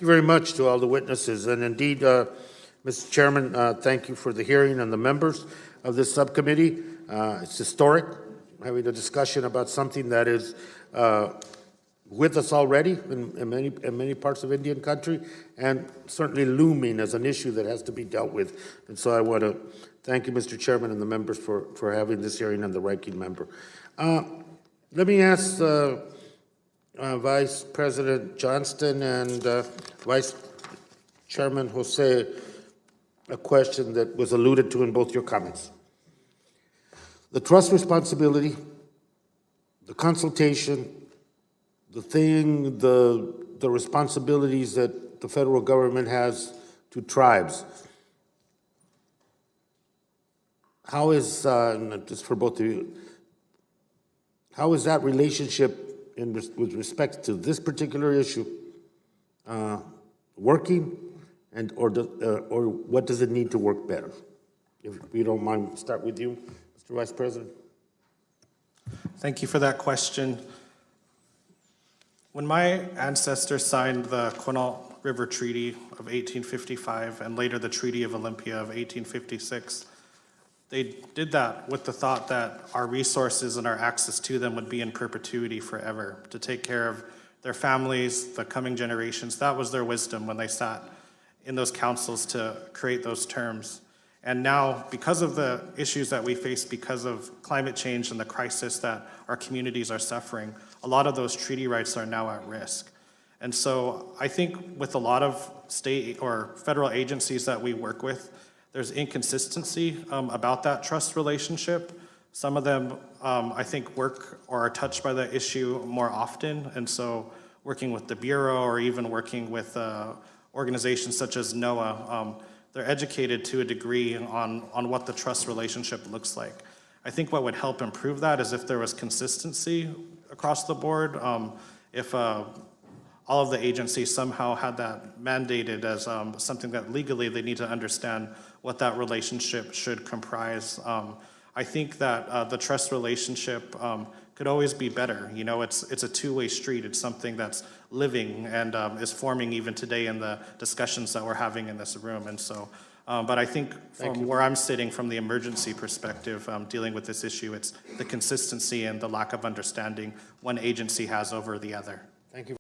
you very much to all the witnesses. And indeed, Mr. Chairman, thank you for the hearing and the members of this subcommittee. It's historic, having a discussion about something that is with us already in many parts of Indian country, and certainly looming as an issue that has to be dealt with. And so I want to thank you, Mr. Chairman, and the members for having this hearing, and the ranking member. Let me ask Vice President Johnston and Vice Chairman Jose a question that was alluded to in both your comments. The trust responsibility, the consultation, the responsibilities that the federal government has to tribes. How is, just for both of you, how is that relationship with respect to this particular issue working, and or what does it need to work better? If you don't mind, start with you, Mr. Vice President. Thank you for that question. When my ancestors signed the Quinault River Treaty of 1855 and later the Treaty of Olympia of 1856, they did that with the thought that our resources and our access to them would be in perpetuity forever, to take care of their families, the coming generations. That was their wisdom when they sat in those councils to create those terms. And now, because of the issues that we face because of climate change and the crisis that our communities are suffering, a lot of those treaty rights are now at risk. And so I think with a lot of state or federal agencies that we work with, there's inconsistency about that trust relationship. Some of them, I think, work or are touched by the issue more often. And so working with the Bureau or even working with organizations such as NOAA, they're educated to a degree on what the trust relationship looks like. I think what would help improve that is if there was consistency across the board, if all of the agencies somehow had that mandated as something that legally they need to understand what that relationship should comprise. I think that the trust relationship could always be better. You know, it's a two-way street. It's something that's living and is forming even today in the discussions that we're having in this room. And so, but I think from where I'm sitting from the emergency perspective, dealing with this issue, it's the consistency and the lack of understanding one agency has over the other. Thank you.